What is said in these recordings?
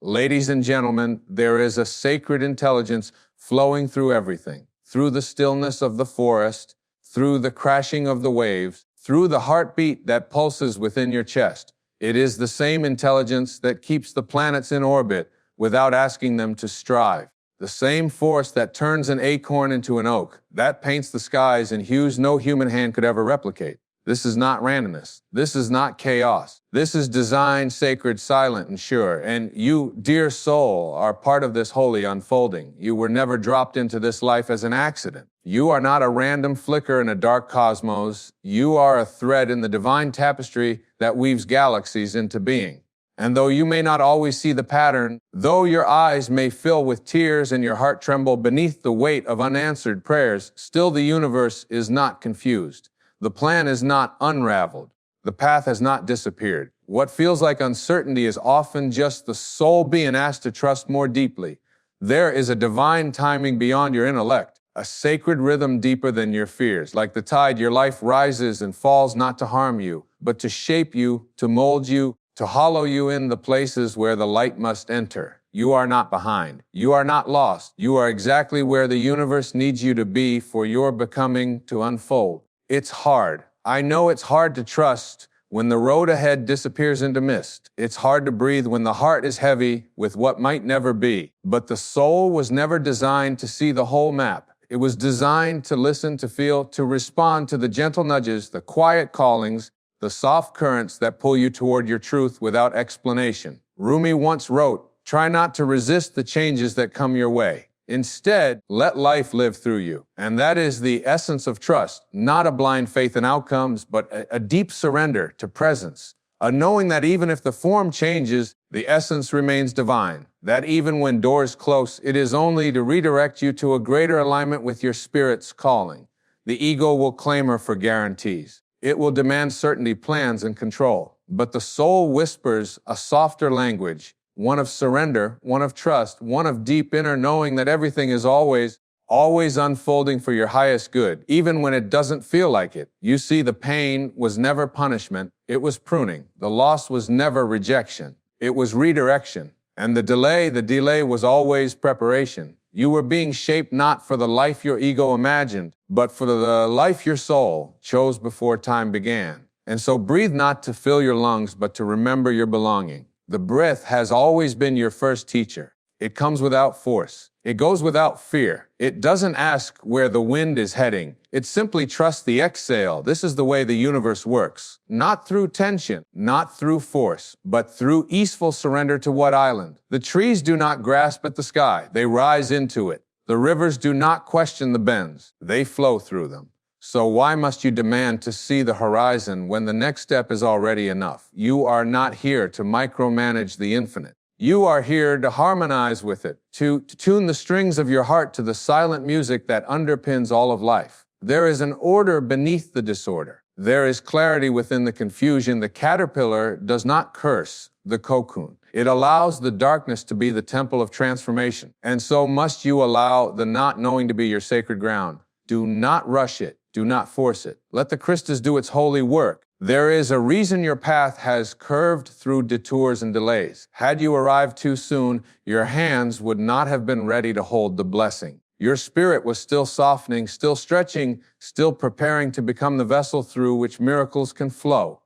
Ladies and gentlemen, there is a sacred intelligence flowing through everything, through the stillness of the forest, through the crashing of the waves, through the heartbeat that pulses within your chest. It is the same intelligence that keeps the planets in orbit without asking them to strive. The same force that turns an acorn into an oak, that paints the skies in hues no human hand could ever replicate. This is not randomness. This is not chaos. This is design, sacred, silent, and sure. And you, dear soul, are part of this holy unfolding. You were never dropped into this life as an accident. You are not a random flicker in a dark cosmos. You are a thread in the divine tapestry that weaves galaxies into being. And though you may not always see the pattern, though your eyes may fill with tears and your heart tremble beneath the weight of unanswered prayers, still the universe is not confused. The plan is not unraveled. The path has not disappeared. What feels like uncertainty is often just the soul being asked to trust more deeply. There is a divine timing beyond your intellect, a sacred rhythm deeper than your fears. Like the tide, your life rises and falls not to harm you, but to shape you, to mold you, to hollow you in the places where the light must enter. You are not behind. You are not lost. You are exactly where the universe needs you to be for your becoming to unfold. It's hard. I know it's hard to trust when the road ahead disappears into mist. It's hard to breathe when the heart is heavy with what might never be. But the soul was never designed to see the whole map. It was designed to listen, to feel, to respond to the gentle nudges, the quiet callings, the soft currents that pull you toward your truth without explanation. Rumi once wrote, "Try not to resist the changes that come your way. Instead, let life live through you." And that is the essence of trust, not a blind faith in outcomes, but a deep surrender to presence, a knowing that even if the form changes, the essence remains divine, that even when doors close, it is only to redirect you to a greater alignment with your spirit's calling. The ego will clamor for guarantees. It will demand certainty, plans, and control. But the soul whispers a softer language, one of surrender, one of trust, one of deep inner knowing that everything is always unfolding for your highest good, even when it doesn't feel like it. You see, the pain was never punishment, it was pruning. The loss was never rejection, it was redirection. And the delay was always preparation. You were being shaped not for the life your ego imagined, but for the life your soul chose before time began. And so breathe not to fill your lungs, but to remember your belonging. The breath has always been your first teacher. It comes without force. It goes without fear. It doesn't ask where the wind is heading. It simply trusts the exhale. This is the way the universe works. Not through tension, not through force, but through easeful surrender to what island? The trees do not grasp at the sky. They rise into it. The rivers do not question the bends. They flow through them. So why must you demand to see the horizon when the next step is already enough? You are not here to micromanage the infinite. You are here to harmonize with it, to tune the strings of your heart to the silent music that underpins all of life. There is an order beneath the disorder. There is clarity within the confusion. The caterpillar does not curse the cocoon. It allows the darkness to be the temple of transformation. And so must you allow the not knowing to be your sacred ground. Do not rush it. Do not force it. Let the Christus do its holy work. There is a reason your path has curved through detours and delays. Had you arrived too soon, your hands would not have been ready to hold the blessing. Your spirit was still softening, still stretching, still preparing to become the vessel through which miracles can flow.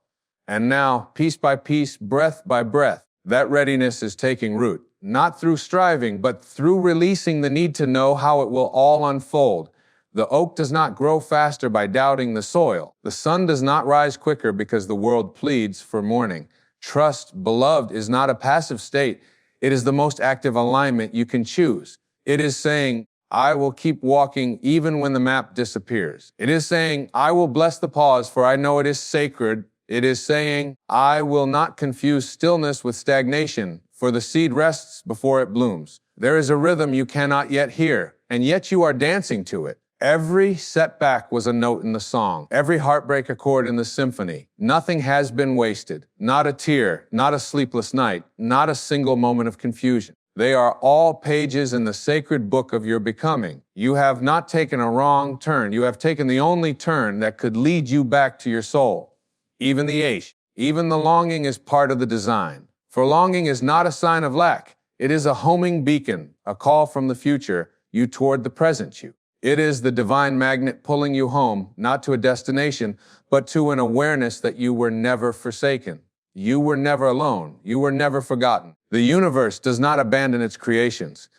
And now, piece by piece, breath by breath, that readiness is taking root, not through striving, but through releasing the need to know how it will all unfold. The oak does not grow faster by doubting the soil. The sun does not rise quicker because the world pleads for morning. Trust, beloved, is not a passive state. It is the most active alignment you can choose. It is saying, I will keep walking even when the map disappears. It is saying, I will bless the pause, for I know it is sacred. It is saying, I will not confuse stillness with stagnation, for the seed rests before it blooms. There is a rhythm you cannot yet hear, and yet you are dancing to it. Every setback was a note in the song, every heartbreak a chord in the symphony. Nothing has been wasted, not a tear, not a sleepless night, not a single moment of confusion. They are all pages in the sacred book of your becoming. You have not taken a wrong turn. You have taken the only turn that could lead you back to your soul. Even the longing is part of the design. For longing is not a sign of lack. It is a homing beacon, a call from the future you toward the present you. It is the divine magnet pulling you home, not to a destination, but to an awareness that you were never forsaken. You were never alone. You were never forgotten. The universe does not abandon its creations.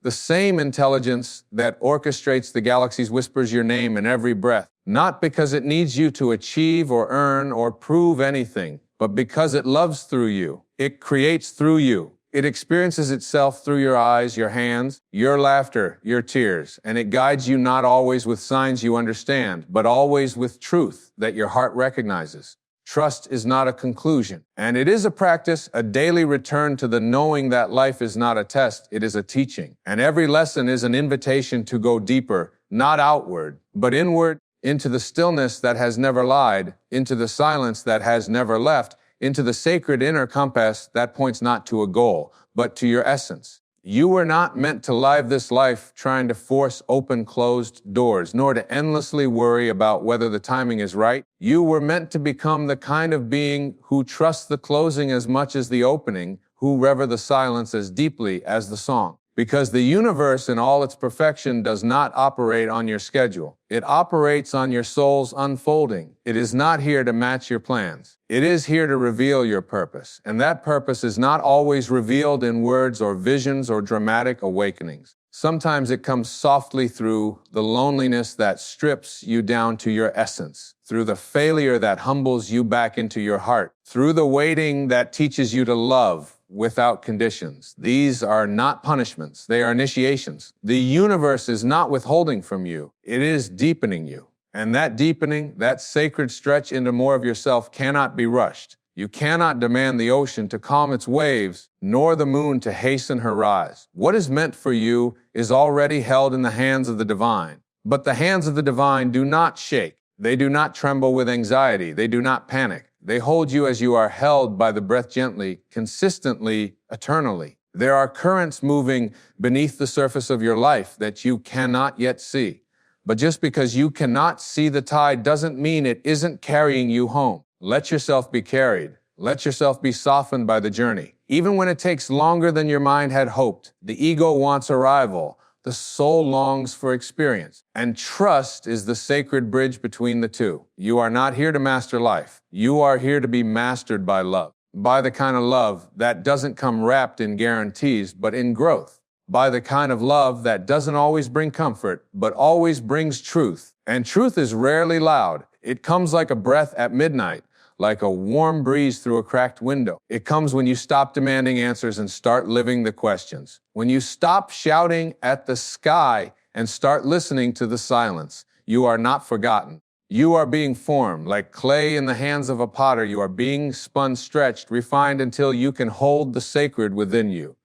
The same intelligence that orchestrates the galaxies whispers your name in every breath, not because it needs you to achieve or earn or prove anything, but because it loves through you. It creates through you. It experiences itself through your eyes, your hands, your laughter, your tears, and it guides you not always with signs you understand, but always with truth that your heart recognizes. Trust is not a conclusion, and it is a practice, a daily return to the knowing that life is not a test, it is a teaching. And every lesson is an invitation to go deeper, not outward, but inward, into the stillness that has never lied, into the silence that has never left, into the sacred inner compass that points not to a goal, but to your essence. You were not meant to live this life trying to force open closed doors, nor to endlessly worry about whether the timing is right. You were meant to become the kind of being who trusts the closing as much as the opening, who rever the silence as deeply as the song. Because the universe in all its perfection does not operate on your schedule. It operates on your soul's unfolding. It is not here to match your plans. It is here to reveal your purpose. And that purpose is not always revealed in words or visions or dramatic awakenings. Sometimes it comes softly through the loneliness that strips you down to your essence, through the failure that humbles you back into your heart, through the waiting that teaches you to love without conditions. These are not punishments. They are initiations. The universe is not withholding from you. It is deepening you. And that deepening, that sacred stretch into more of yourself cannot be rushed. You cannot demand the ocean to calm its waves, nor the moon to hasten her rise. What is meant for you is already held in the hands of the divine. But the hands of the divine do not shake. They do not tremble with anxiety. They do not panic. They hold you as you are held by the breath gently, consistently, eternally. There are currents moving beneath the surface of your life that you cannot yet see. But just because you cannot see the tide doesn't mean it isn't carrying you home. Let yourself be carried. Let yourself be softened by the journey. Even when it takes longer than your mind had hoped, the ego wants arrival. The soul longs for experience, and trust is the sacred bridge between the two. You are not here to master life. You are here to be mastered by love, by the kind of love that doesn't come wrapped in guarantees, but in growth, by the kind of love that doesn't always bring comfort, but always brings truth. And truth is rarely loud. It comes like a breath at midnight, like a warm breeze through a cracked window. It comes when you stop demanding answers and start living the questions. When you stop shouting at the sky and start listening to the silence. You are not forgotten. You are being formed like clay in the hands of a potter. You are being spun, stretched, refined until you can hold the sacred within you.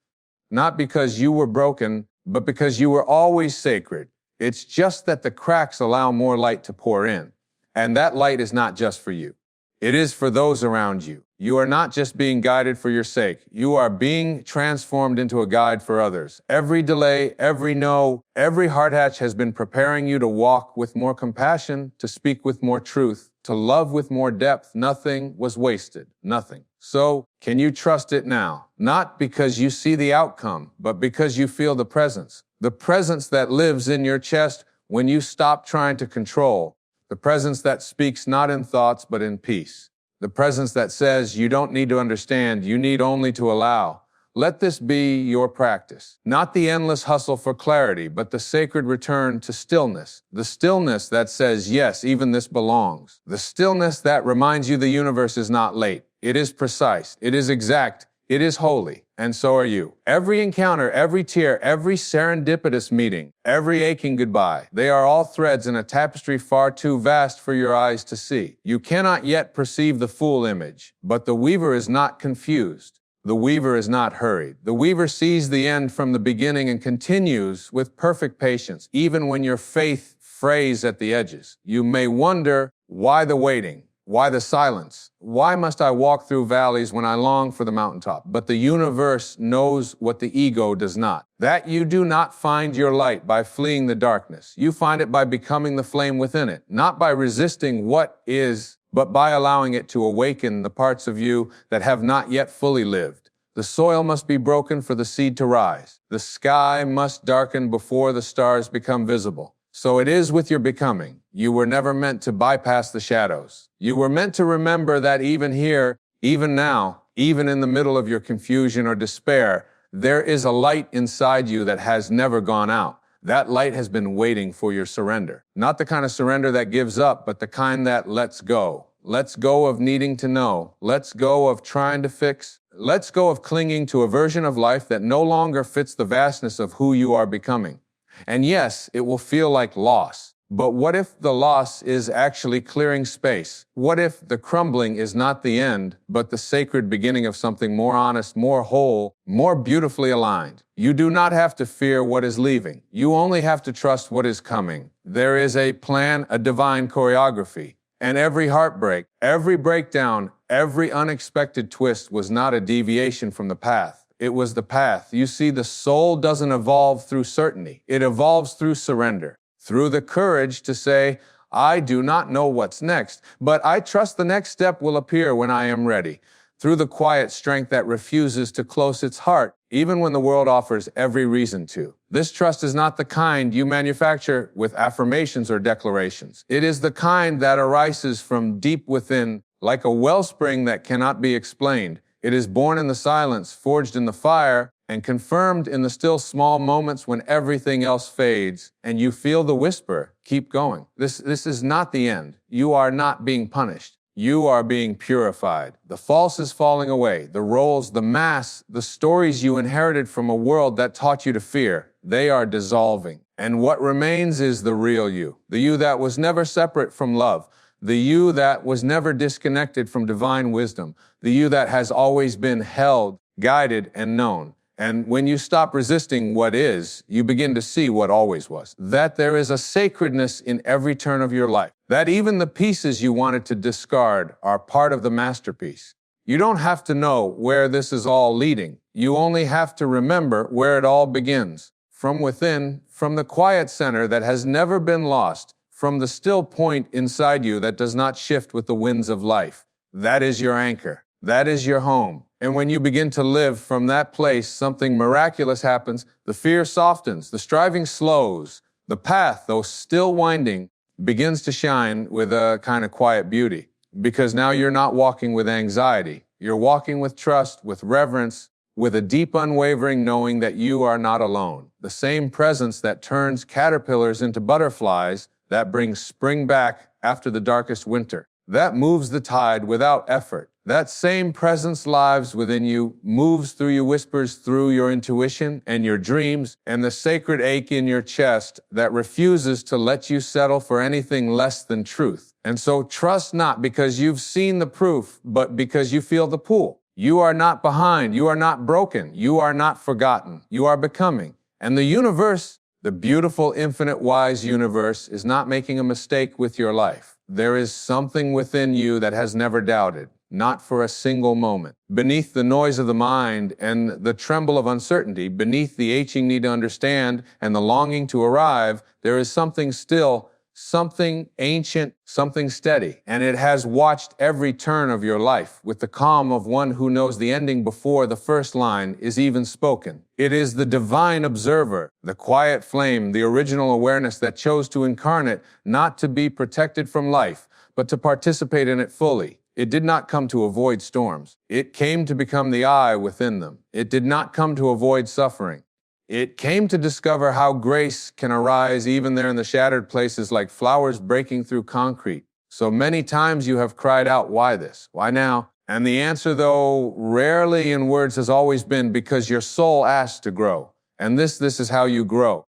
Not because you were broken, but because you were always sacred. It's just that the cracks allow more light to pour in. And that light is not just for you. It is for those around you. You are not just being guided for your sake. You are being transformed into a guide for others. Every delay, every no, every heart hatch has been preparing you to walk with more compassion, to speak with more truth, to love with more depth. Nothing was wasted. Nothing. So, can you trust it now? Not because you see the outcome, but because you feel the presence. The presence that lives in your chest when you stop trying to control. The presence that speaks not in thoughts, but in peace. The presence that says you don't need to understand, you need only to allow. Let this be your practice. Not the endless hustle for clarity, but the sacred return to stillness. The stillness that says, yes, even this belongs. The stillness that reminds you the universe is not late. It is precise. It is exact. It is holy. And so are you. Every encounter, every tear, every serendipitous meeting, every aching goodbye, they are all threads in a tapestry far too vast for your eyes to see. You cannot yet perceive the full image, but the weaver is not confused. The weaver is not hurried. The weaver sees the end from the beginning and continues with perfect patience, even when your faith frays at the edges. You may wonder, why the waiting? Why the silence? Why must I walk through valleys when I long for the mountaintop? But the universe knows what the ego does not. That you do not find your light by fleeing the darkness. You find it by becoming the flame within it, not by resisting what is, but by allowing it to awaken the parts of you that have not yet fully lived. The soil must be broken for the seed to rise. The sky must darken before the stars become visible. So it is with your becoming. You were never meant to bypass the shadows. You were meant to remember that even here, even now, even in the middle of your confusion or despair, there is a light inside you that has never gone out. That light has been waiting for your surrender. Not the kind of surrender that gives up, but the kind that lets go. Lets go of needing to know. Lets go of trying to fix. Lets go of clinging to a version of life that no longer fits the vastness of who you are becoming. And yes, it will feel like loss. But what if the loss is actually clearing space? What if the crumbling is not the end, but the sacred beginning of something more honest, more whole, more beautifully aligned? You do not have to fear what is leaving. You only have to trust what is coming. There is a plan, a divine choreography. And every heartbreak, every breakdown, every unexpected twist was not a deviation from the path. It was the path. You see, the soul doesn't evolve through certainty. It evolves through surrender, through the courage to say, I do not know what's next, but I trust the next step will appear when I am ready. Through the quiet strength that refuses to close its heart, even when the world offers every reason to. This trust is not the kind you manufacture with affirmations or declarations. It is the kind that arises from deep within, like a wellspring that cannot be explained. It is born in the silence, forged in the fire, and confirmed in the still small moments when everything else fades, and you feel the whisper, keep going. This is not the end. You are not being punished. You are being purified. The false is falling away. The roles, the masks, the stories you inherited from a world that taught you to fear, they are dissolving. And what remains is the real you. The you that was never separate from love. The you that was never disconnected from divine wisdom. The you that has always been held, guided, and known. And when you stop resisting what is, you begin to see what always was. That there is a sacredness in every turn of your life. That even the pieces you wanted to discard are part of the masterpiece. You don't have to know where this is all leading. You only have to remember where it all begins. From within, from the quiet center that has never been lost, from the still point inside you that does not shift with the winds of life. That is your anchor. That is your home. And when you begin to live from that place, something miraculous happens. The fear softens, the striving slows. The path, though still winding, begins to shine with a kind of quiet beauty. Because now you're not walking with anxiety. You're walking with trust, with reverence, with a deep unwavering knowing that you are not alone. The same presence that turns caterpillars into butterflies, that brings spring back after the darkest winter. That moves the tide without effort. That same presence lives within you, moves through you, whispers through your intuition and your dreams, and the sacred ache in your chest that refuses to let you settle for anything less than truth. And so trust not because you've seen the proof, but because you feel the pull. You are not behind. You are not broken. You are not forgotten. You are becoming. And the universe, the beautiful, infinite, wise universe, is not making a mistake with your life. There is something within you that has never doubted, not for a single moment. Beneath the noise of the mind and the tremble of uncertainty, beneath the aching need to understand and the longing to arrive, there is something still, something ancient, something steady. And it has watched every turn of your life with the calm of one who knows the ending before the first line is even spoken. It is the divine observer, the quiet flame, the original awareness that chose to incarnate, not to be protected from life, but to participate in it fully. It did not come to avoid storms. It came to become the eye within them. It did not come to avoid suffering. It came to discover how grace can arise even there in the shattered places like flowers breaking through concrete. So many times you have cried out, why this? Why now? And the answer, though rarely in words, has always been because your soul asked to grow. And this is how you grow.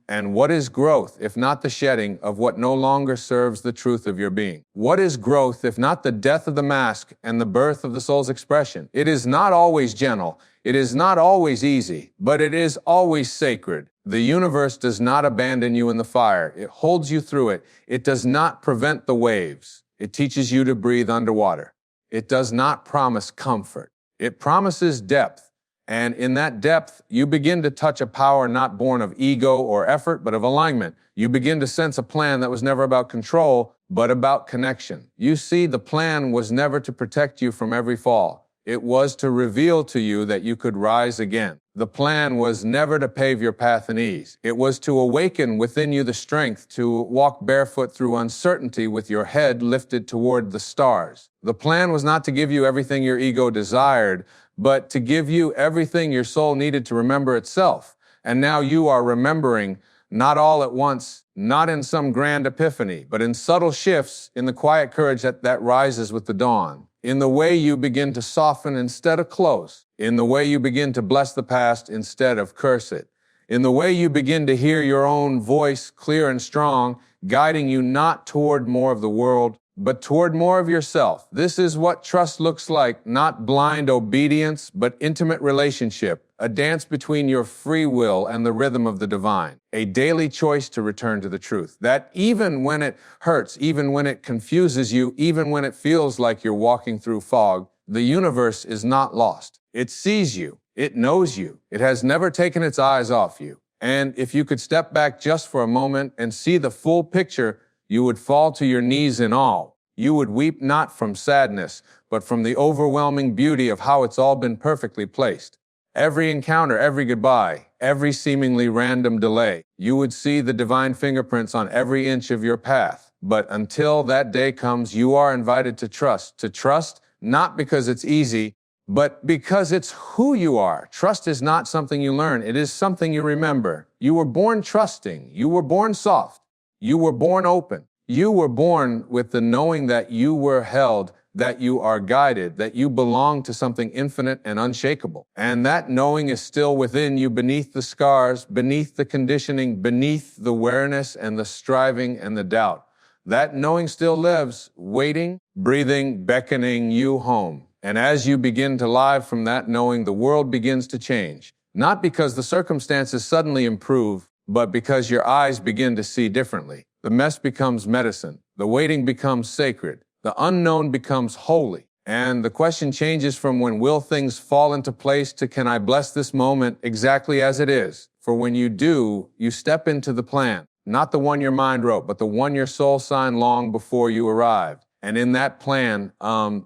And what is growth if not the shedding of what no longer serves the truth of your being? What is growth if not the death of the mask and the birth of the soul's expression? It is not always gentle. It is not always easy, but it is always sacred. The universe does not abandon you in the fire. It holds you through it. It does not prevent the waves. It teaches you to breathe underwater. It does not promise comfort. It promises depth. And in that depth, you begin to touch a power not born of ego or effort, but of alignment. You begin to sense a plan that was never about control, but about connection. You see, the plan was never to protect you from every fall. It was to reveal to you that you could rise again. The plan was never to pave your path in ease. It was to awaken within you the strength to walk barefoot through uncertainty with your head lifted toward the stars. The plan was not to give you everything your ego desired, but to give you everything your soul needed to remember itself. And now you are remembering, not all at once, not in some grand epiphany, but in subtle shifts in the quiet courage that rises with the dawn, in the way you begin to soften instead of close, in the way you begin to bless the past instead of curse it, in the way you begin to hear your own voice clear and strong, guiding you not toward more of the world, but toward more of yourself. This is what trust looks like, not blind obedience, but intimate relationship, a dance between your free will and the rhythm of the divine, a daily choice to return to the truth, that even when it hurts, even when it confuses you, even when it feels like you're walking through fog, the universe is not lost. It sees you. It knows you. It has never taken its eyes off you. And if you could step back just for a moment and see the full picture, you would fall to your knees in awe. You would weep not from sadness, but from the overwhelming beauty of how it's all been perfectly placed. Every encounter, every goodbye, every seemingly random delay, you would see the divine fingerprints on every inch of your path. But until that day comes, you are invited to trust not because it's easy, but because it's who you are. Trust is not something you learn. It is something you remember. You were born trusting. You were born soft. You were born open. You were born with the knowing that you were held, that you are guided, that you belong to something infinite and unshakable. And that knowing is still within you, beneath the scars, beneath the conditioning, beneath the awareness and the striving and the doubt. That knowing still lives, waiting, breathing, beckoning you home. And as you begin to live from that knowing, the world begins to change. Not because the circumstances suddenly improve, but because your eyes begin to see differently. The mess becomes medicine. The waiting becomes sacred. The unknown becomes holy. And the question changes from when will things fall into place to can I bless this moment exactly as it is? For when you do, you step into the plan. Not the one your mind wrote, but the one your soul signed long before you arrived. And in that plan,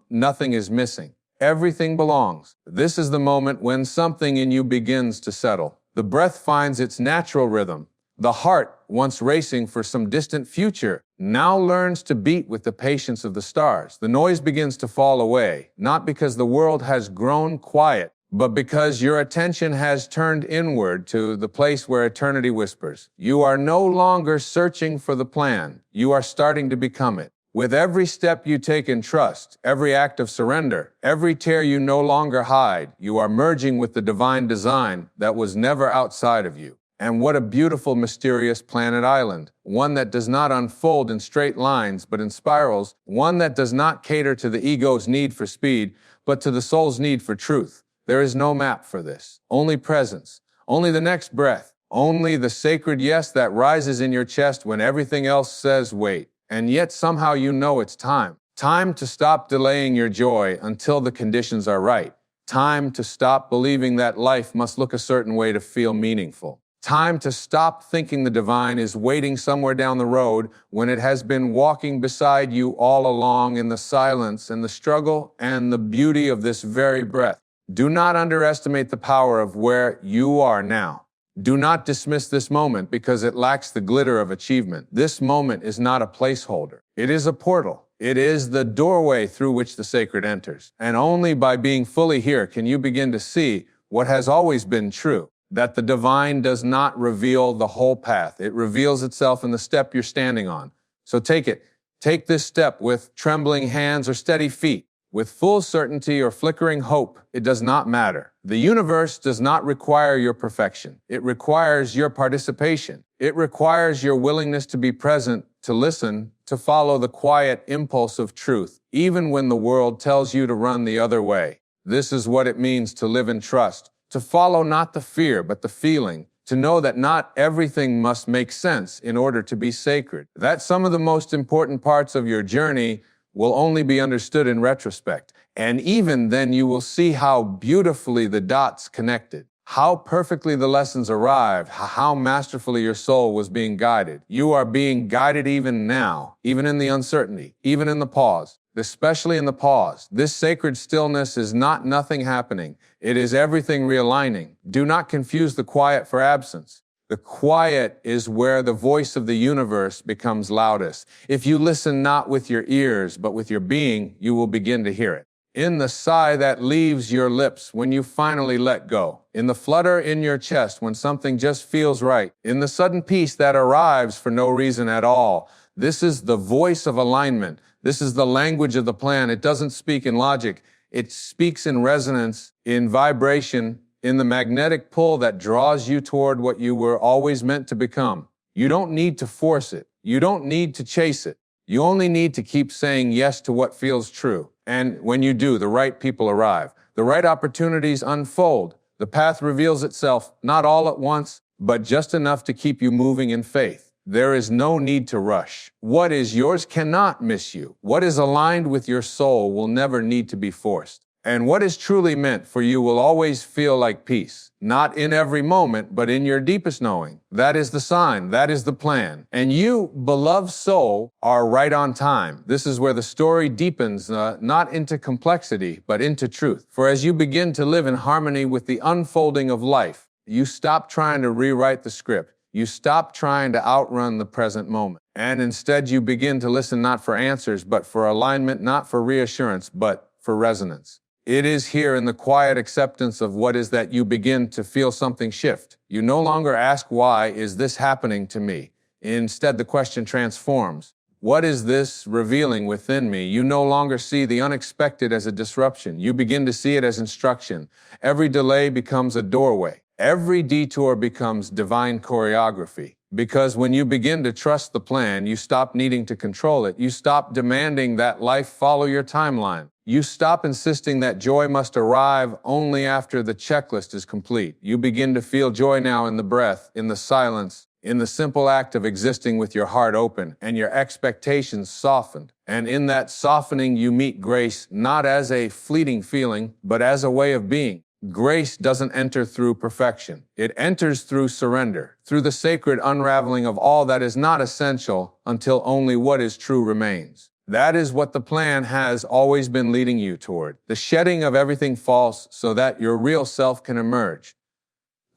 nothing is missing. Everything belongs. This is the moment when something in you begins to settle. The breath finds its natural rhythm. The heart, once racing for some distant future, now learns to beat with the patience of the stars. The noise begins to fall away, not because the world has grown quiet, but because your attention has turned inward to the place where eternity whispers. You are no longer searching for the plan. You are starting to become it. With every step you take in trust, every act of surrender, every tear you no longer hide, you are merging with the divine design that was never outside of you. And what a beautiful, mysterious planet island. One that does not unfold in straight lines, but in spirals. One that does not cater to the ego's need for speed, but to the soul's need for truth. There is no map for this. Only presence. Only the next breath. Only the sacred yes that rises in your chest when everything else says wait. And yet somehow you know it's time. Time to stop delaying your joy until the conditions are right. Time to stop believing that life must look a certain way to feel meaningful. Time to stop thinking the divine is waiting somewhere down the road when it has been walking beside you all along in the silence and the struggle and the beauty of this very breath. Do not underestimate the power of where you are now. Do not dismiss this moment because it lacks the glitter of achievement. This moment is not a placeholder. It is a portal. It is the doorway through which the sacred enters. And only by being fully here can you begin to see what has always been true. That the divine does not reveal the whole path. It reveals itself in the step you're standing on. So take it. Take this step with trembling hands or steady feet. With full certainty or flickering hope, it does not matter. The universe does not require your perfection. It requires your participation. It requires your willingness to be present, to listen, to follow the quiet impulse of truth, even when the world tells you to run the other way. This is what it means to live in trust. To follow not the fear, but the feeling. To know that not everything must make sense in order to be sacred. That some of the most important parts of your journey will only be understood in retrospect. And even then you will see how beautifully the dots connected. How perfectly the lessons arrived, how masterfully your soul was being guided. You are being guided even now, even in the uncertainty, even in the pause. especially in the pause. This sacred stillness is not nothing happening. It is everything realigning. Do not confuse the quiet for absence. The quiet is where the voice of the universe becomes loudest. If you listen not with your ears, but with your being, you will begin to hear it. In the sigh that leaves your lips when you finally let go. In the flutter in your chest when something just feels right. In the sudden peace that arrives for no reason at all. This is the voice of alignment. This is the language of the plan. It doesn't speak in logic. It speaks in resonance, in vibration, in the magnetic pull that draws you toward what you were always meant to become. You don't need to force it. You don't need to chase it. You only need to keep saying yes to what feels true. And when you do, the right people arrive. The right opportunities unfold. The path reveals itself, not all at once, but just enough to keep you moving in faith. There is no need to rush. What is yours cannot miss you. What is aligned with your soul will never need to be forced. And what is truly meant for you will always feel like peace. Not in every moment, but in your deepest knowing. That is the sign. That is the plan. And you, beloved soul, are right on time. This is where the story deepens, not into complexity, but into truth. For as you begin to live in harmony with the unfolding of life, you stop trying to rewrite the script. You stop trying to outrun the present moment. And instead you begin to listen not for answers, but for alignment, not for reassurance, but for resonance. It is here in the quiet acceptance of what is that you begin to feel something shift. You no longer ask, why is this happening to me? Instead, the question transforms. What is this revealing within me? You no longer see the unexpected as a disruption. You begin to see it as instruction. Every delay becomes a doorway. Every detour becomes divine choreography. Because when you begin to trust the plan, you stop needing to control it. You stop demanding that life follow your timeline. You stop insisting that joy must arrive only after the checklist is complete. You begin to feel joy now in the breath, in the silence, in the simple act of existing with your heart open and your expectations softened. And in that softening, you meet grace not as a fleeting feeling, but as a way of being. Grace doesn't enter through perfection. It enters through surrender, through the sacred unraveling of all that is not essential until only what is true remains. That is what the plan has always been leading you toward. The shedding of everything false so that your real self can emerge.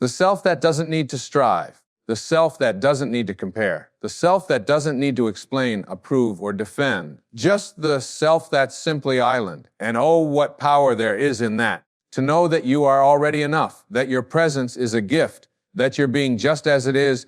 The self that doesn't need to strive. The self that doesn't need to compare. The self that doesn't need to explain, approve, or defend. Just the self that's simply island. And oh, what power there is in that. To know that you are already enough, that your presence is a gift, that your being just as it is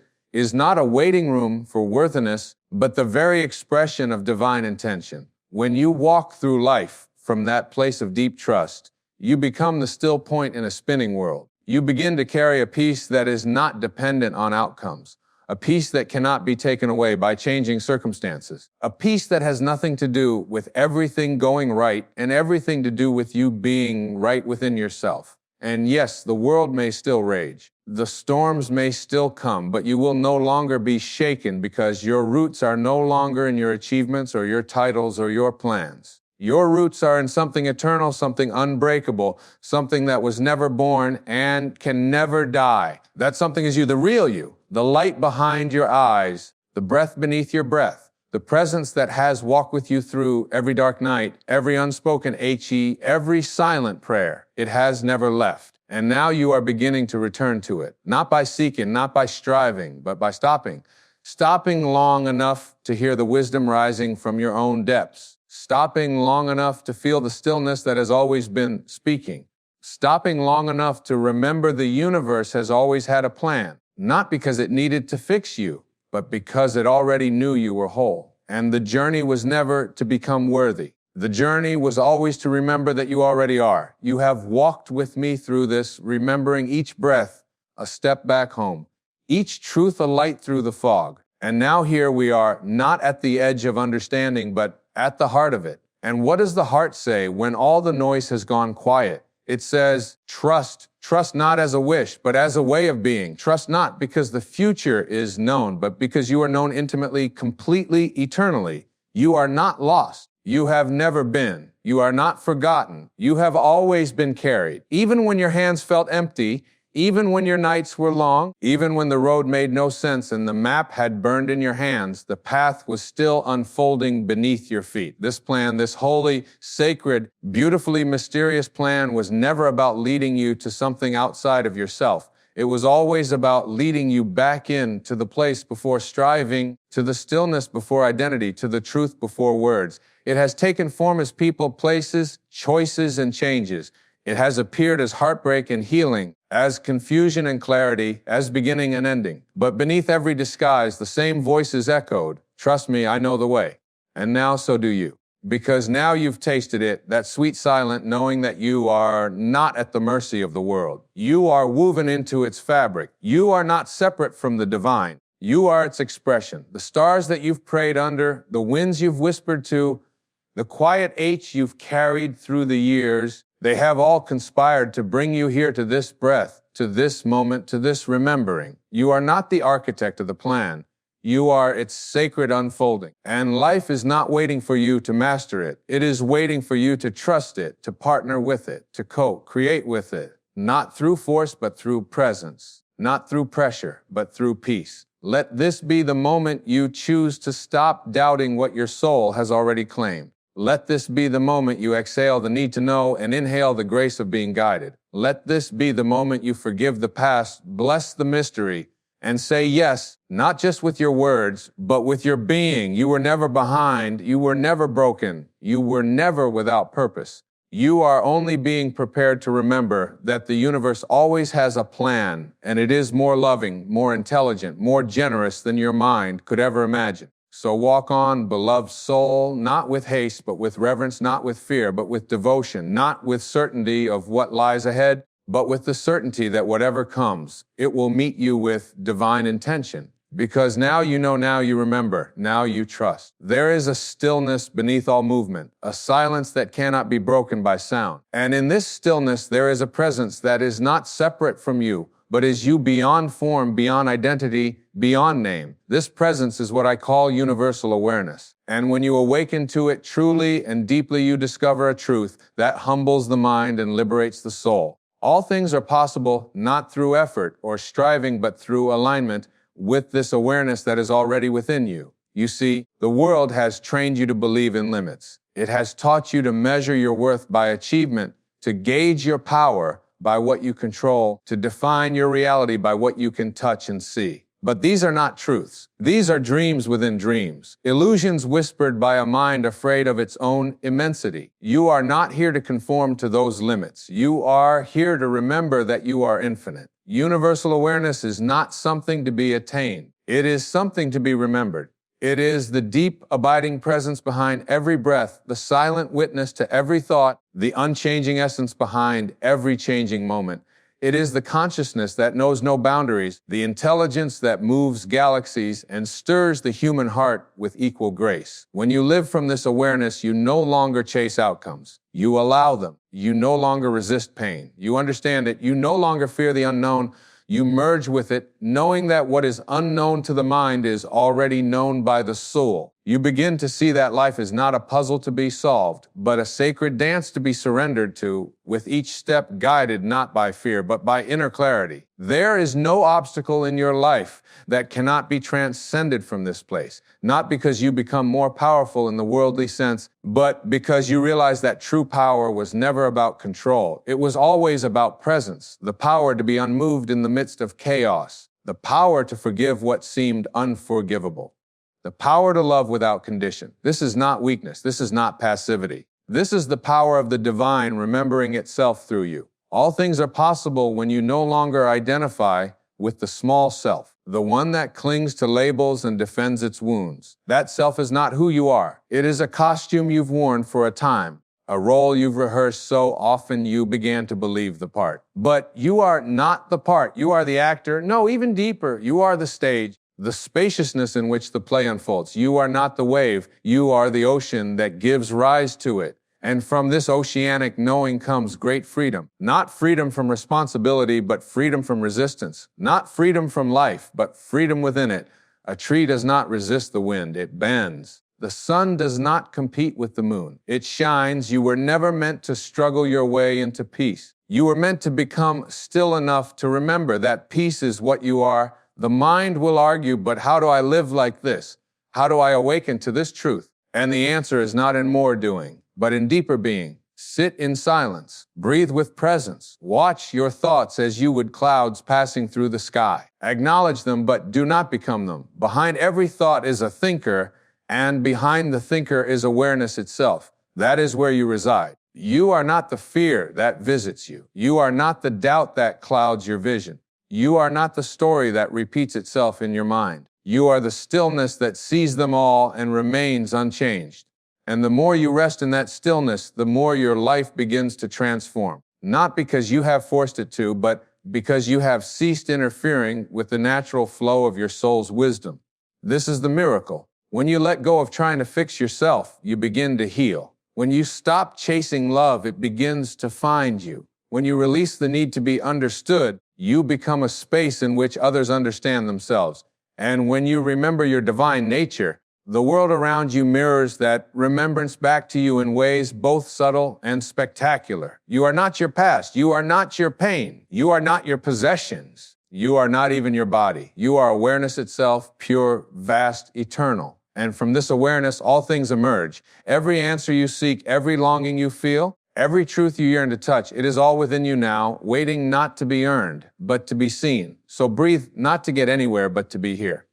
not a waiting room for worthiness, but the very expression of divine intention. When you walk through life from that place of deep trust, you become the still point in a spinning world. You begin to carry a peace that is not dependent on outcomes, a peace that cannot be taken away by changing circumstances, a peace that has nothing to do with everything going right and everything to do with you being right within yourself. And yes, the world may still rage. The storms may still come, but you will no longer be shaken because your roots are no longer in your achievements or your titles or your plans. Your roots are in something eternal, something unbreakable, something that was never born and can never die. That something is you, the real you, the light behind your eyes, the breath beneath your breath, the presence that has walked with you through every dark night, every unspoken HE, every silent prayer. It has never left. And now you are beginning to return to it, not by seeking, not by striving, but by stopping. Stopping long enough to hear the wisdom rising from your own depths. Stopping long enough to feel the stillness that has always been speaking. Stopping long enough to remember the universe has always had a plan, not because it needed to fix you, but because it already knew you were whole. And the journey was never to become worthy. The journey was always to remember that you already are. You have walked with me through this, remembering each breath a step back home, each truth a light through the fog. And now here we are, not at the edge of understanding, but at the heart of it. And what does the heart say when all the noise has gone quiet? It says, trust. Trust not as a wish, but as a way of being. Trust not because the future is known, but because you are known intimately, completely, eternally. You are not lost. You have never been. You are not forgotten. You have always been carried. Even when your hands felt empty, Even when your nights were long, even when the road made no sense and the map had burned in your hands, the path was still unfolding beneath your feet. This plan, this holy, sacred, beautifully mysterious plan was never about leading you to something outside of yourself. It was always about leading you back in to the place before striving, to the stillness before identity, to the truth before words. It has taken form as people, places, choices, and changes. It has appeared as heartbreak and healing, as confusion and clarity, as beginning and ending. But beneath every disguise, the same voices echoed, "Trust me, I know the way." And now so do you. Because now you've tasted it, that sweet silent knowing that you are not at the mercy of the world. You are woven into its fabric. You are not separate from the divine. You are its expression. The stars that you've prayed under, the winds you've whispered to, the quiet H you've carried through the years, they have all conspired to bring you here to this breath, to this moment, to this remembering. You are not the architect of the plan. You are its sacred unfolding. And life is not waiting for you to master it. It is waiting for you to trust it, to partner with it, to co-create with it. Not through force, but through presence. Not through pressure, but through peace. Let this be the moment you choose to stop doubting what your soul has already claimed. Let this be the moment you exhale the need to know and inhale the grace of being guided. Let this be the moment you forgive the past, bless the mystery, and say yes, not just with your words, but with your being. You were never behind. You were never broken. You were never without purpose. You are only being prepared to remember that the universe always has a plan, and it is more loving, more intelligent, more generous than your mind could ever imagine. So walk on, beloved soul, not with haste, but with reverence, not with fear, but with devotion, not with certainty of what lies ahead, but with the certainty that whatever comes, it will meet you with divine intention. Because now you know, now you remember, now you trust. There is a stillness beneath all movement, a silence that cannot be broken by sound. And in this stillness, there is a presence that is not separate from you, but is you beyond form, beyond identity, beyond name. This presence is what I call universal awareness. And when you awaken to it truly and deeply, you discover a truth that humbles the mind and liberates the soul. All things are possible not through effort or striving, but through alignment with this awareness that is already within you. You see, the world has trained you to believe in limits. It has taught you to measure your worth by achievement, to gauge your power by what you control, to define your reality by what you can touch and see. But these are not truths. These are dreams within dreams, illusions whispered by a mind afraid of its own immensity. You are not here to conform to those limits. You are here to remember that you are infinite. Universal awareness is not something to be attained. It is something to be remembered. It is the deep, abiding presence behind every breath, the silent witness to every thought, the unchanging essence behind every changing moment. It is the consciousness that knows no boundaries, the intelligence that moves galaxies and stirs the human heart with equal grace. When you live from this awareness, you no longer chase outcomes. You allow them. You no longer resist pain. You understand it. You no longer fear the unknown. You merge with it, knowing that what is unknown to the mind is already known by the soul. You begin to see that life is not a puzzle to be solved, but a sacred dance to be surrendered to, with each step guided not by fear, but by inner clarity. There is no obstacle in your life that cannot be transcended from this place, not because you become more powerful in the worldly sense, but because you realize that true power was never about control. It was always about presence, the power to be unmoved in the midst of chaos, the power to forgive what seemed unforgivable. The power to love without condition. This is not weakness. This is not passivity. This is the power of the divine remembering itself through you. All things are possible when you no longer identify with the small self, the one that clings to labels and defends its wounds. That self is not who you are. It is a costume you've worn for a time, a role you've rehearsed so often you began to believe the part. But you are not the part. You are the actor. No, even deeper, you are the stage. The spaciousness in which the play unfolds. You are not the wave. You are the ocean that gives rise to it. And from this oceanic knowing comes great freedom. Not freedom from responsibility, but freedom from resistance. Not freedom from life, but freedom within it. A tree does not resist the wind. It bends. The sun does not compete with the moon. It shines. You were never meant to struggle your way into peace. You were meant to become still enough to remember that peace is what you are. The mind will argue, but how do I live like this? How do I awaken to this truth? And the answer is not in more doing, but in deeper being. Sit in silence. Breathe with presence. Watch your thoughts as you would clouds passing through the sky. Acknowledge them, but do not become them. Behind every thought is a thinker, and behind the thinker is awareness itself. That is where you reside. You are not the fear that visits you. You are not the doubt that clouds your vision. You are not the story that repeats itself in your mind. You are the stillness that sees them all and remains unchanged. And the more you rest in that stillness, the more your life begins to transform. Not because you have forced it to, but because you have ceased interfering with the natural flow of your soul's wisdom. This is the miracle. When you let go of trying to fix yourself, you begin to heal. When you stop chasing love, it begins to find you. When you release the need to be understood, you become a space in which others understand themselves. And when you remember your divine nature, the world around you mirrors that remembrance back to you in ways both subtle and spectacular. You are not your past. You are not your pain. You are not your possessions. You are not even your body. You are awareness itself, pure, vast, eternal. And from this awareness, all things emerge. Every answer you seek, every longing you feel, every truth you yearn to touch, it is all within you now, waiting not to be earned, but to be seen. So breathe not to get anywhere, but to be here.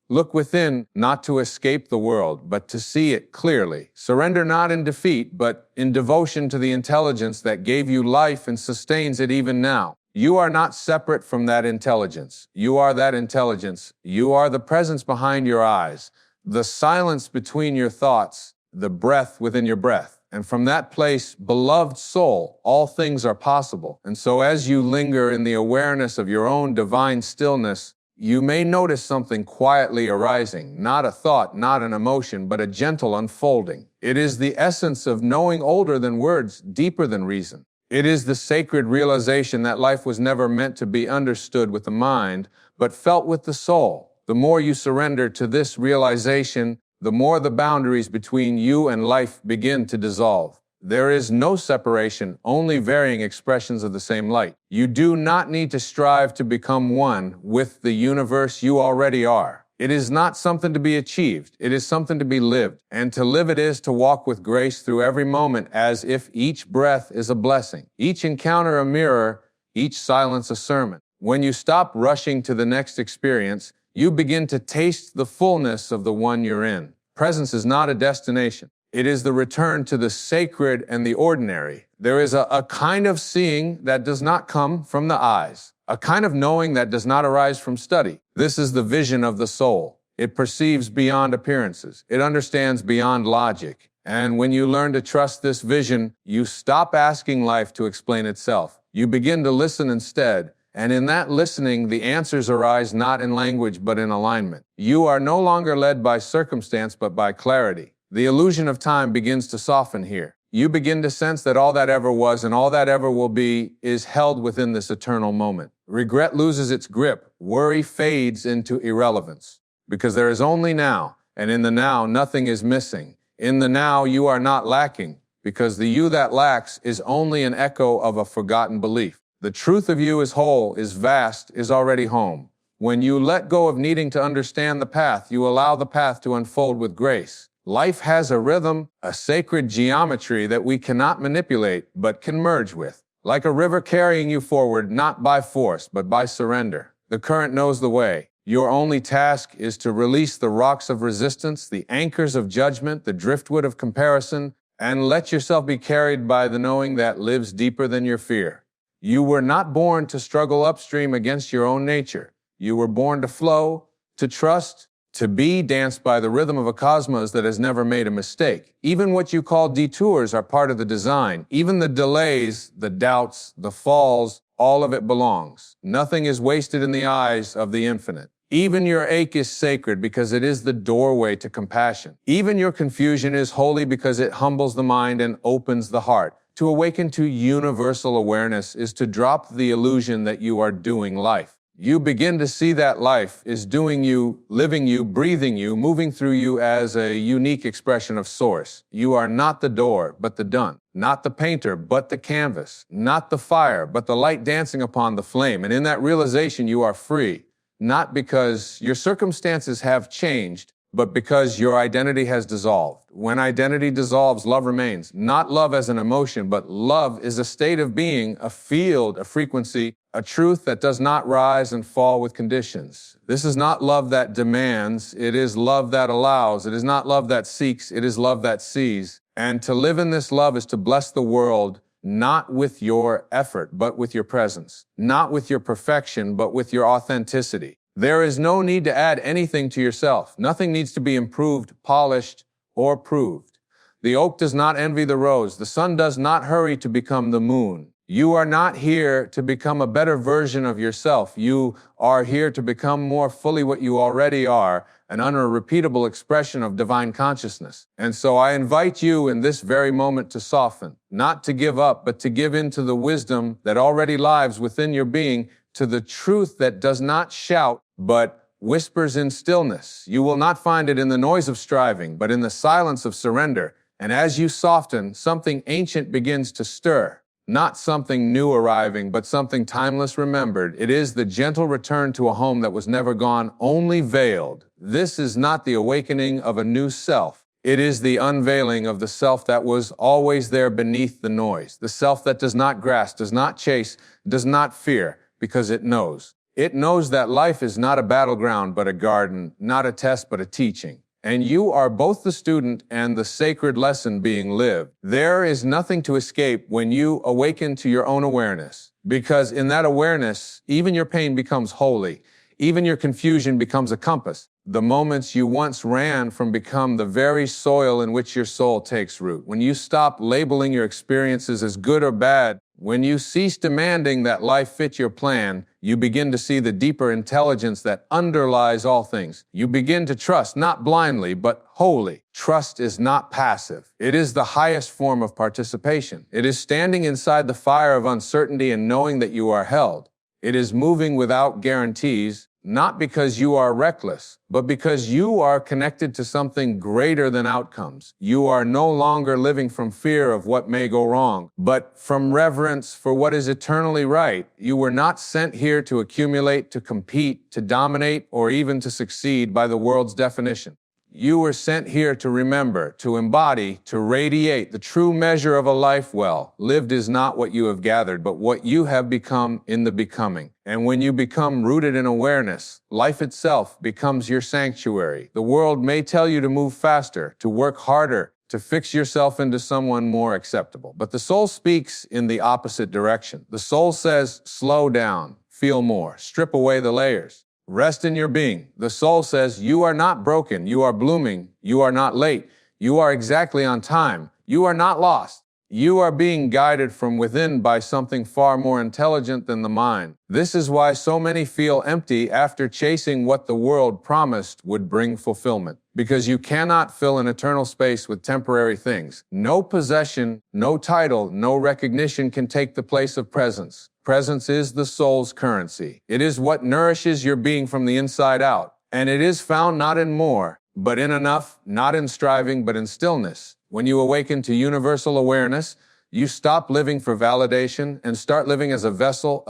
Look within, not to escape the world, but to see it clearly. Surrender not in defeat, but in devotion to the intelligence that gave you life and sustains it even now. You are not separate from that intelligence. You are that intelligence. You are the presence behind your eyes, the silence between your thoughts, the breath within your breath. And from that place, beloved soul, all things are possible. And so as you linger in the awareness of your own divine stillness, you may notice something quietly arising, not a thought, not an emotion, but a gentle unfolding. It is the essence of knowing older than words, deeper than reason. It is the sacred realization that life was never meant to be understood with the mind, but felt with the soul. The more you surrender to this realization, the more the boundaries between you and life begin to dissolve. There is no separation, only varying expressions of the same light. You do not need to strive to become one with the universe you already are. It is not something to be achieved. It is something to be lived. And to live it is to walk with grace through every moment as if each breath is a blessing, each encounter a mirror, each silence a sermon. When you stop rushing to the next experience, you begin to taste the fullness of the one you're in. Presence is not a destination. It is the return to the sacred and the ordinary. There is a kind of seeing that does not come from the eyes, a kind of knowing that does not arise from study. This is the vision of the soul. It perceives beyond appearances. It understands beyond logic. And when you learn to trust this vision, you stop asking life to explain itself. You begin to listen instead. And in that listening, the answers arise not in language, but in alignment. You are no longer led by circumstance, but by clarity. The illusion of time begins to soften here. You begin to sense that all that ever was and all that ever will be is held within this eternal moment. Regret loses its grip. Worry fades into irrelevance. Because there is only now, and in the now, nothing is missing. In the now, you are not lacking, because the you that lacks is only an echo of a forgotten belief. The truth of you is whole, is vast, is already home. When you let go of needing to understand the path, you allow the path to unfold with grace. Life has a rhythm, a sacred geometry that we cannot manipulate, but can merge with. Like a river carrying you forward, not by force, but by surrender. The current knows the way. Your only task is to release the rocks of resistance, the anchors of judgment, the driftwood of comparison, and let yourself be carried by the knowing that lives deeper than your fear. You were not born to struggle upstream against your own nature. You were born to flow, to trust, to be danced by the rhythm of a cosmos that has never made a mistake. Even what you call detours are part of the design. Even the delays, the doubts, the falls, all of it belongs. Nothing is wasted in the eyes of the infinite. Even your ache is sacred because it is the doorway to compassion. Even your confusion is holy because it humbles the mind and opens the heart. To awaken to universal awareness is to drop the illusion that you are doing life. You begin to see that life is doing you, living you, breathing you, moving through you as a unique expression of source. You are not the door, but the done. Not the painter, but the canvas. Not the fire, but the light dancing upon the flame. And in that realization, you are free. Not because your circumstances have changed, but because your identity has dissolved. When identity dissolves, love remains. Not love as an emotion, but love is a state of being, a field, a frequency, a truth that does not rise and fall with conditions. This is not love that demands. It is love that allows. It is not love that seeks. It is love that sees. And to live in this love is to bless the world, not with your effort, but with your presence. Not with your perfection, but with your authenticity. There is no need to add anything to yourself. Nothing needs to be improved, polished, or proved. The oak does not envy the rose. The sun does not hurry to become the moon. You are not here to become a better version of yourself. You are here to become more fully what you already are, an unrepeatable expression of divine consciousness. And so I invite you in this very moment to soften, not to give up, but to give in to the wisdom that already lives within your being, to the truth that does not shout, but whispers in stillness. You will not find it in the noise of striving, but in the silence of surrender. And as you soften, something ancient begins to stir. Not something new arriving, but something timeless remembered. It is the gentle return to a home that was never gone, only veiled. This is not the awakening of a new self. It is the unveiling of the self that was always there beneath the noise. The self that does not grasp, does not chase, does not fear, because it knows. It knows that life is not a battleground, but a garden, not a test, but a teaching. And you are both the student and the sacred lesson being lived. There is nothing to escape when you awaken to your own awareness, because in that awareness, even your pain becomes holy. Even your confusion becomes a compass. The moments you once ran from become the very soil in which your soul takes root. When you stop labeling your experiences as good or bad, when you cease demanding that life fit your plan, you begin to see the deeper intelligence that underlies all things. You begin to trust, not blindly, but wholly. Trust is not passive. It is the highest form of participation. It is standing inside the fire of uncertainty and knowing that you are held. It is moving without guarantees, not because you are reckless, but because you are connected to something greater than outcomes. You are no longer living from fear of what may go wrong, but from reverence for what is eternally right. You were not sent here to accumulate, to compete, to dominate, or even to succeed by the world's definition. You were sent here to remember, to embody, to radiate the true measure of a life well. Lived is not what you have gathered, but what you have become in the becoming. And when you become rooted in awareness, life itself becomes your sanctuary. The world may tell you to move faster, to work harder, to fix yourself into someone more acceptable. But the soul speaks in the opposite direction. The soul says, slow down, feel more, strip away the layers. Rest in your being. The soul says, you are not broken. You are blooming. You are not late. You are exactly on time. You are not lost. You are being guided from within by something far more intelligent than the mind. This is why so many feel empty after chasing what the world promised would bring fulfillment. Because you cannot fill an eternal space with temporary things. No possession, no title, no recognition can take the place of presence. Presence is the soul's currency. It is what nourishes your being from the inside out. And it is found not in more, but in enough, not in striving, but in stillness. When you awaken to universal awareness, you stop living for validation and start living as a vessel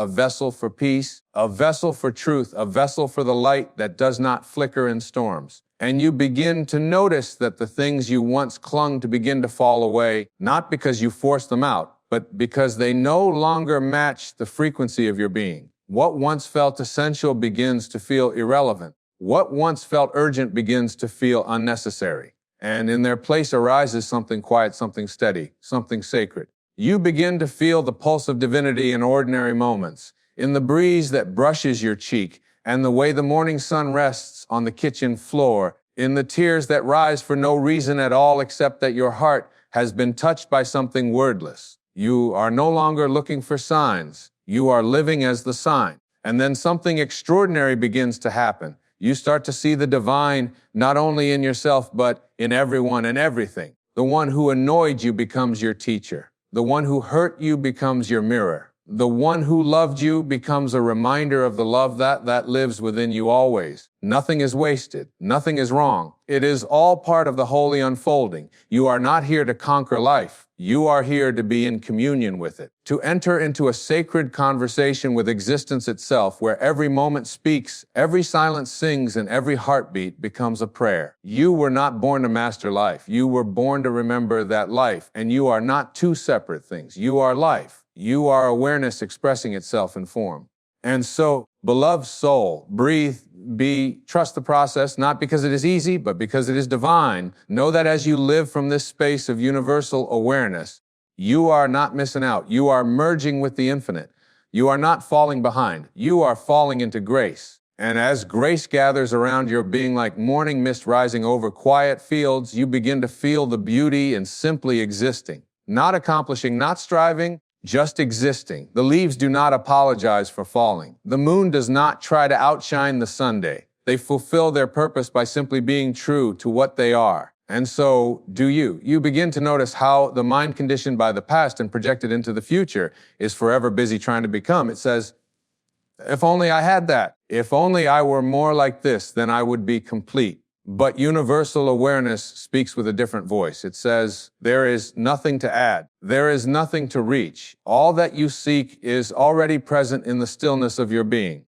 for peace, a vessel for truth, a vessel for the light that does not flicker in storms. And you begin to notice that the things you once clung to begin to fall away, not because you forced them out, but because they no longer match the frequency of your being. What once felt essential begins to feel irrelevant. What once felt urgent begins to feel unnecessary. And in their place arises something quiet, something steady, something sacred. You begin to feel the pulse of divinity in ordinary moments, in the breeze that brushes your cheek, and the way the morning sun rests on the kitchen floor, in the tears that rise for no reason at all except that your heart has been touched by something wordless. You are no longer looking for signs. You are living as the sign. And then something extraordinary begins to happen. You start to see the divine not only in yourself, but in everyone and everything. The one who annoyed you becomes your teacher. The one who hurt you becomes your mirror. The one who loved you becomes a reminder of the love that lives within you always. Nothing is wasted. Nothing is wrong. It is all part of the holy unfolding. You are not here to conquer life. You are here to be in communion with it, to enter into a sacred conversation with existence itself, where every moment speaks, every silence sings, and every heartbeat becomes a prayer. You were not born to master life. You were born to remember that life, and you are not two separate things. You are life. You are awareness expressing itself in form. And so, beloved soul, breathe, be, trust the process, not because it is easy, but because it is divine. Know that as you live from this space of universal awareness, you are not missing out. You are merging with the infinite. You are not falling behind. You are falling into grace. And as grace gathers around your being like morning mist rising over quiet fields, you begin to feel the beauty in simply existing, not accomplishing, not striving, just existing. The leaves do not apologize for falling. The moon does not try to outshine the Sunday. They fulfill their purpose by simply being true to what they are. And so do you. You begin to notice how the mind conditioned by the past and projected into the future is forever busy trying to become. It says, if only I had that. If only I were more like this, then I would be complete. But universal awareness speaks with a different voice. It says, there is nothing to add. There is nothing to reach. All that you seek is already present in the stillness of your being.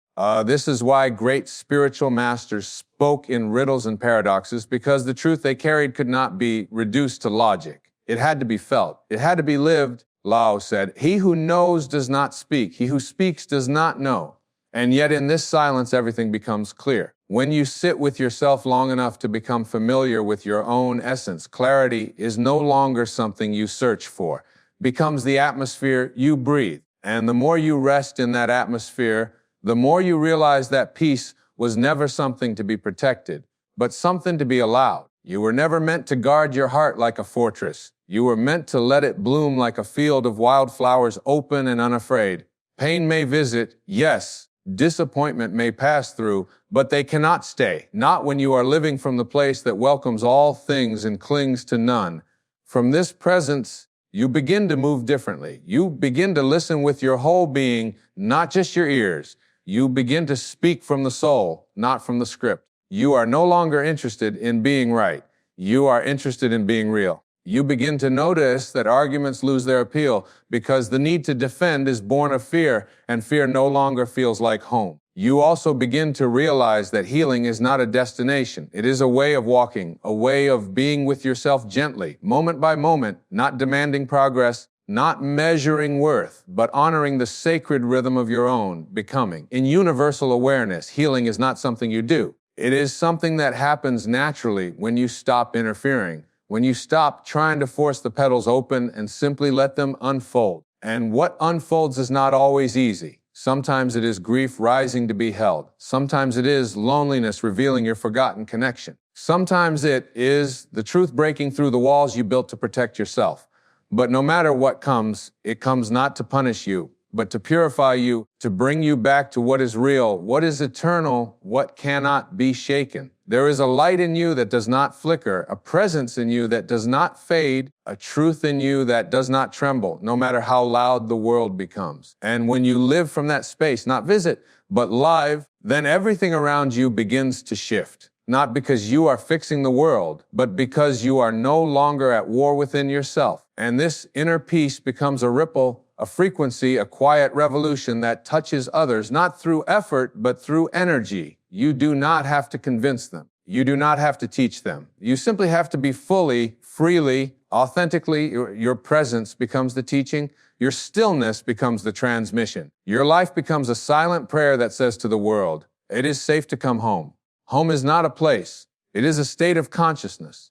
This is why great spiritual masters spoke in riddles and paradoxes, because the truth they carried could not be reduced to logic. It had to be felt. It had to be lived. Lao said, he who knows does not speak. He who speaks does not know. And yet in this silence, everything becomes clear. When you sit with yourself long enough to become familiar with your own essence, clarity is no longer something you search for. It becomes the atmosphere you breathe. And the more you rest in that atmosphere, the more you realize that peace was never something to be protected, but something to be allowed. You were never meant to guard your heart like a fortress. You were meant to let it bloom like a field of wildflowers, open and unafraid. Pain may visit, yes. Disappointment may pass through, but they cannot stay. Not when you are living from the place that welcomes all things and clings to none. From this presence, you begin to move differently. You begin to listen with your whole being, not just your ears. You begin to speak from the soul, not from the script. You are no longer interested in being right. You are interested in being real. You begin to notice that arguments lose their appeal because the need to defend is born of fear, and fear no longer feels like home. You also begin to realize that healing is not a destination. It is a way of walking, a way of being with yourself gently, moment by moment, not demanding progress, not measuring worth, but honoring the sacred rhythm of your own becoming. In universal awareness, healing is not something you do. It is something that happens naturally when you stop interfering. When you stop trying to force the petals open and simply let them unfold. And what unfolds is not always easy. Sometimes it is grief rising to be held. Sometimes it is loneliness revealing your forgotten connection. Sometimes it is the truth breaking through the walls you built to protect yourself. But no matter what comes, it comes not to punish you, but to purify you, to bring you back to what is real, what is eternal, what cannot be shaken. There is a light in you that does not flicker, a presence in you that does not fade, a truth in you that does not tremble, no matter how loud the world becomes. And when you live from that space, not visit, but live, then everything around you begins to shift. Not because you are fixing the world, but because you are no longer at war within yourself. And this inner peace becomes a ripple, a frequency, a quiet revolution that touches others, not through effort, but through energy. You do not have to convince them. You do not have to teach them. You simply have to be fully, freely, authentically. Your presence becomes the teaching. Your stillness becomes the transmission. Your life becomes a silent prayer that says to the world, it is safe to come home. Home is not a place. It is a state of consciousness.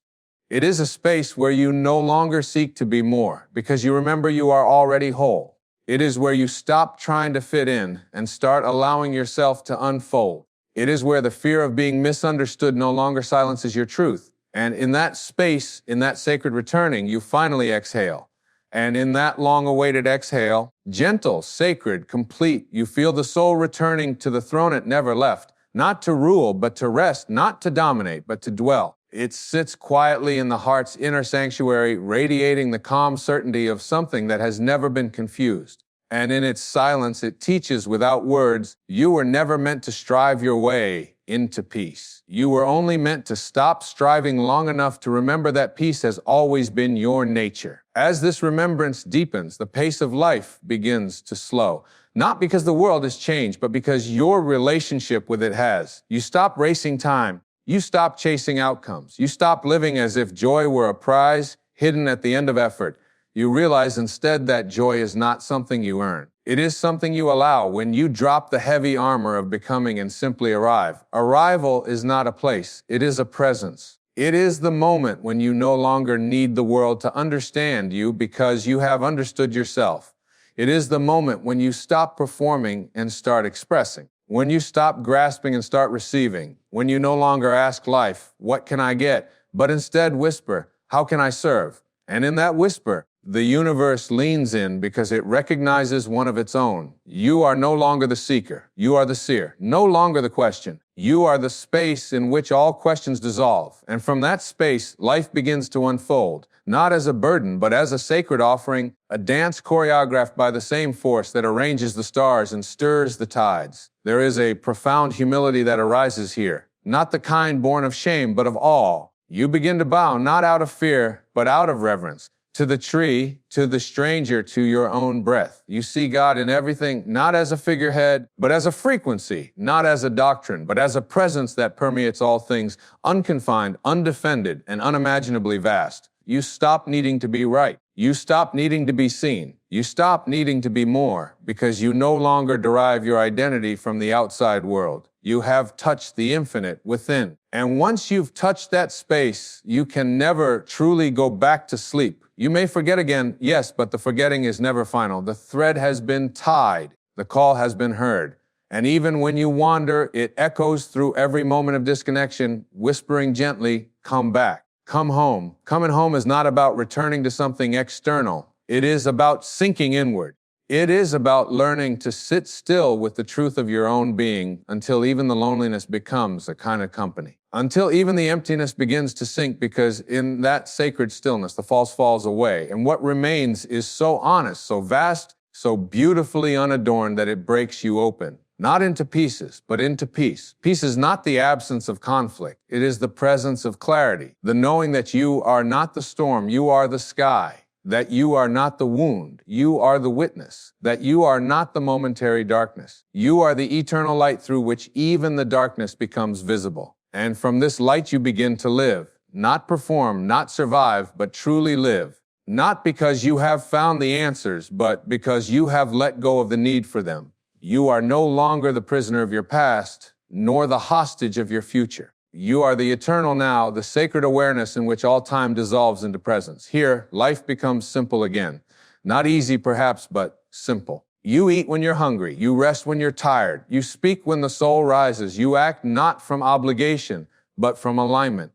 It is a space where you no longer seek to be more, because you remember you are already whole. It is where you stop trying to fit in and start allowing yourself to unfold. It is where the fear of being misunderstood no longer silences your truth. And in that space, in that sacred returning, you finally exhale. And in that long-awaited exhale, gentle, sacred, complete, you feel the soul returning to the throne it never left, not to rule, but to rest, not to dominate, but to dwell. It sits quietly in the heart's inner sanctuary, radiating the calm certainty of something that has never been confused. And in its silence, it teaches without words, you were never meant to strive your way into peace. You were only meant to stop striving long enough to remember that peace has always been your nature. As this remembrance deepens, the pace of life begins to slow. Not because the world has changed, but because your relationship with it has. You stop racing time. You stop chasing outcomes. You stop living as if joy were a prize hidden at the end of effort. You realize instead that joy is not something you earn. It is something you allow when you drop the heavy armor of becoming and simply arrive. Arrival is not a place. It is a presence. It is the moment when you no longer need the world to understand you because you have understood yourself. It is the moment when you stop performing and start expressing. When you stop grasping and start receiving. When you no longer ask life, what can I get? But instead whisper, how can I serve? And in that whisper, the universe leans in because it recognizes one of its own. You are no longer the seeker. You are the seer. No longer the question. You are the space in which all questions dissolve. And from that space, life begins to unfold, not as a burden, but as a sacred offering, a dance choreographed by the same force that arranges the stars and stirs the tides. There is a profound humility that arises here, not the kind born of shame, but of awe. You begin to bow, not out of fear, but out of reverence. To the tree, to the stranger, to your own breath. You see God in everything, not as a figurehead, but as a frequency, not as a doctrine, but as a presence that permeates all things, unconfined, undefended, and unimaginably vast. You stop needing to be right. You stop needing to be seen. You stop needing to be more, because you no longer derive your identity from the outside world. You have touched the infinite within. And once you've touched that space, you can never truly go back to sleep. You may forget again, yes, but the forgetting is never final. The thread has been tied. The call has been heard. And even when you wander, it echoes through every moment of disconnection, whispering gently, come back. Come home. Coming home is not about returning to something external. It is about sinking inward. It is about learning to sit still with the truth of your own being until even the loneliness becomes a kind of company. Until even the emptiness begins to sink, because in that sacred stillness, the false falls away. And what remains is so honest, so vast, so beautifully unadorned that it breaks you open. Not into pieces, but into peace. Peace is not the absence of conflict. It is the presence of clarity. The knowing that you are not the storm, you are the sky. That you are not the wound, you are the witness. That you are not the momentary darkness. You are the eternal light through which even the darkness becomes visible. And from this light you begin to live. Not perform, not survive, but truly live. Not because you have found the answers, but because you have let go of the need for them. You are no longer the prisoner of your past, nor the hostage of your future. You are the eternal now, the sacred awareness in which all time dissolves into presence. Here, life becomes simple again. Not easy, perhaps, but simple. You eat when you're hungry. You rest when you're tired. You speak when the soul rises. You act not from obligation, but from alignment.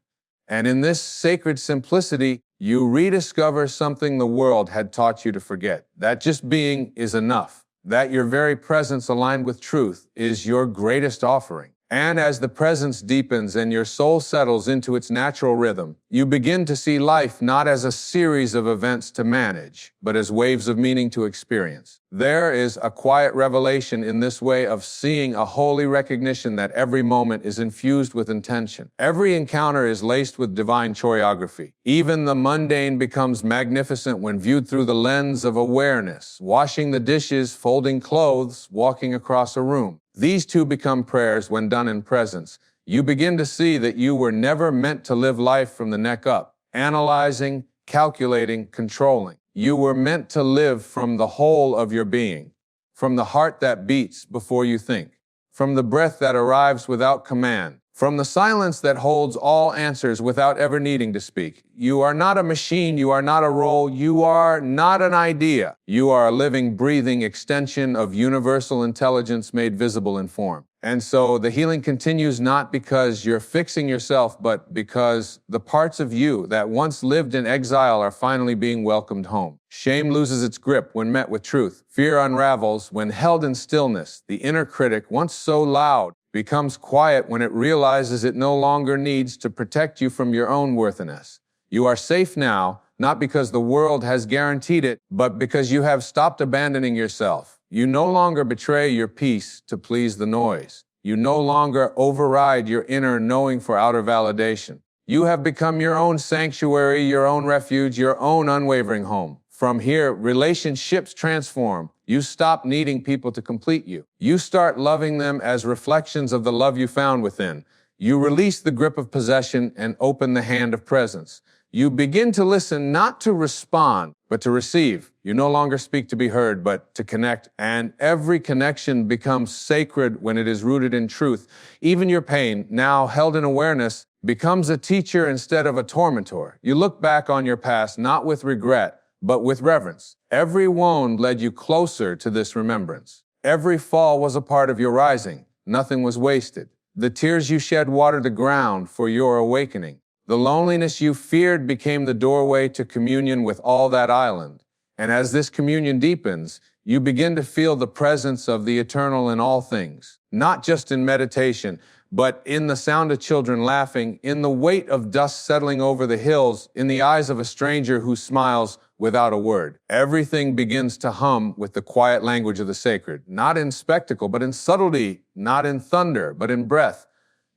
And in this sacred simplicity, you rediscover something the world had taught you to forget. That just being is enough. That your very presence aligned with truth is your greatest offering. And as the presence deepens and your soul settles into its natural rhythm, you begin to see life not as a series of events to manage, but as waves of meaning to experience. There is a quiet revelation in this way of seeing, a holy recognition that every moment is infused with intention. Every encounter is laced with divine choreography. Even the mundane becomes magnificent when viewed through the lens of awareness. Washing the dishes, folding clothes, walking across a room. These two become prayers when done in presence. You begin to see that you were never meant to live life from the neck up, analyzing, calculating, controlling. You were meant to live from the whole of your being, from the heart that beats before you think, from the breath that arrives without command, from the silence that holds all answers without ever needing to speak. You are not a machine, you are not a role, you are not an idea. You are a living, breathing extension of universal intelligence made visible in form. And so the healing continues not because you're fixing yourself, but because the parts of you that once lived in exile are finally being welcomed home. Shame loses its grip when met with truth. Fear unravels when held in stillness. The inner critic, once so loud, becomes quiet when it realizes it no longer needs to protect you from your own worthiness. You are safe now, not because the world has guaranteed it, but because you have stopped abandoning yourself. You no longer betray your peace to please the noise. You no longer override your inner knowing for outer validation. You have become your own sanctuary, your own refuge, your own unwavering home. From here, relationships transform. You stop needing people to complete you. You start loving them as reflections of the love you found within. You release the grip of possession and open the hand of presence. You begin to listen, not to respond, but to receive. You no longer speak to be heard, but to connect. And every connection becomes sacred when it is rooted in truth. Even your pain, now held in awareness, becomes a teacher instead of a tormentor. You look back on your past not with regret, but with reverence. Every wound led you closer to this remembrance. Every fall was a part of your rising. Nothing was wasted. The tears you shed watered the ground for your awakening. The loneliness you feared became the doorway to communion with all that island. And as this communion deepens, you begin to feel the presence of the eternal in all things, not just in meditation, but in the sound of children laughing, in the weight of dust settling over the hills, in the eyes of a stranger who smiles without a word. Everything begins to hum with the quiet language of the sacred, not in spectacle, but in subtlety, not in thunder, but in breath.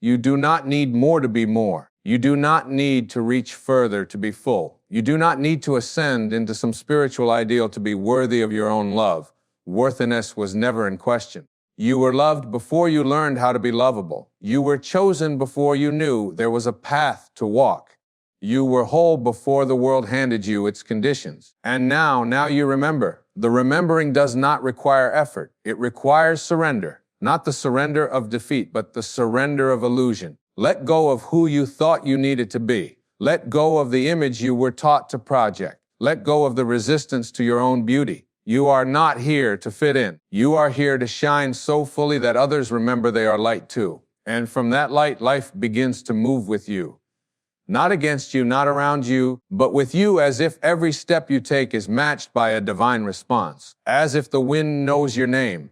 You do not need more to be more. You do not need to reach further to be full. You do not need to ascend into some spiritual ideal to be worthy of your own love. Worthiness was never in question. You were loved before you learned how to be lovable. You were chosen before you knew there was a path to walk. You were whole before the world handed you its conditions. And now you remember. The remembering does not require effort. It requires surrender. Not the surrender of defeat, but the surrender of illusion. Let go of who you thought you needed to be. Let go of the image you were taught to project. Let go of the resistance to your own beauty. You are not here to fit in. You are here to shine so fully that others remember they are light too. And from that light, life begins to move with you. Not against you, not around you, but with you, as if every step you take is matched by a divine response. As if the wind knows your name.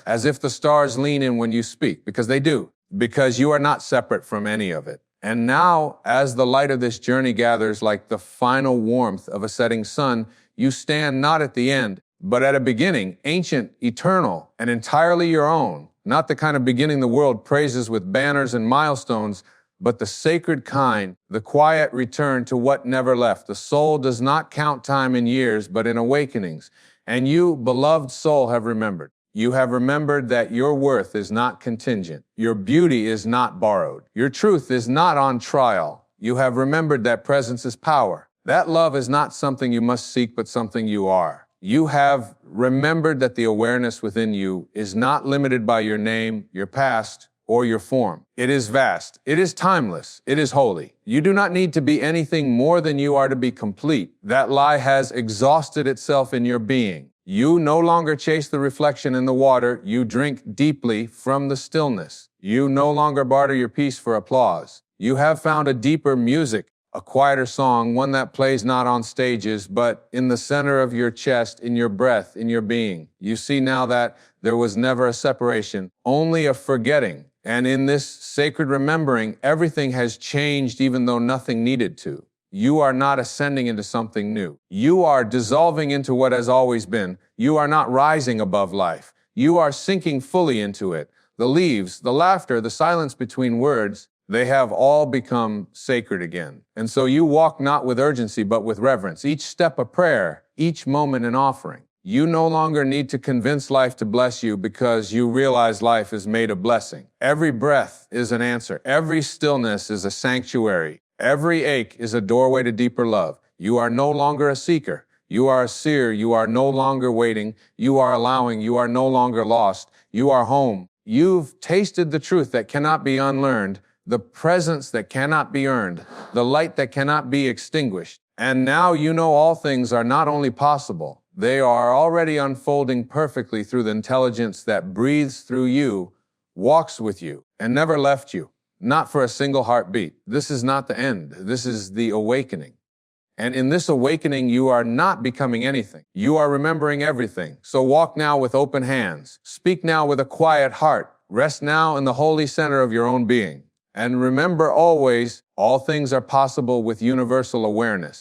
As if the stars lean in when you speak, because they do. Because you are not separate from any of it. And now, as the light of this journey gathers like the final warmth of a setting sun, you stand not at the end, but at a beginning, ancient, eternal, and entirely your own. Not the kind of beginning the world praises with banners and milestones, but the sacred kind, the quiet return to what never left. The soul does not count time in years, but in awakenings. And you, beloved soul, have remembered. You have remembered that your worth is not contingent. Your beauty is not borrowed. Your truth is not on trial. You have remembered that presence is power. That love is not something you must seek, but something you are. You have remembered that the awareness within you is not limited by your name, your past, or your form. It is vast. It is timeless. It is holy. You do not need to be anything more than you are to be complete. That lie has exhausted itself in your being. You no longer chase the reflection in the water. You drink deeply from the stillness. You no longer barter your peace for applause. You have found a deeper music, a quieter song, one that plays not on stages, but in the center of your chest, in your breath, in your being. You see now that there was never a separation, only a forgetting. And in this sacred remembering, everything has changed even though nothing needed to. You are not ascending into something new. You are dissolving into what has always been. You are not rising above life. You are sinking fully into it. The leaves, the laughter, the silence between words, they have all become sacred again. And so you walk not with urgency, but with reverence. Each step a prayer, each moment an offering. You no longer need to convince life to bless you because you realize life is made a blessing. Every breath is an answer. Every stillness is a sanctuary. Every ache is a doorway to deeper love. You are no longer a seeker. You are a seer. You are no longer waiting. You are allowing. You are no longer lost. You are home. You've tasted the truth that cannot be unlearned, the presence that cannot be earned, the light that cannot be extinguished. And now you know all things are not only possible, they are already unfolding perfectly through the intelligence that breathes through you, walks with you, and never left you. Not for a single heartbeat. This is not the end. This is the awakening. And in this awakening, you are not becoming anything. You are remembering everything. So walk now with open hands. Speak now with a quiet heart. Rest now in the holy center of your own being. And remember always, all things are possible with universal awareness.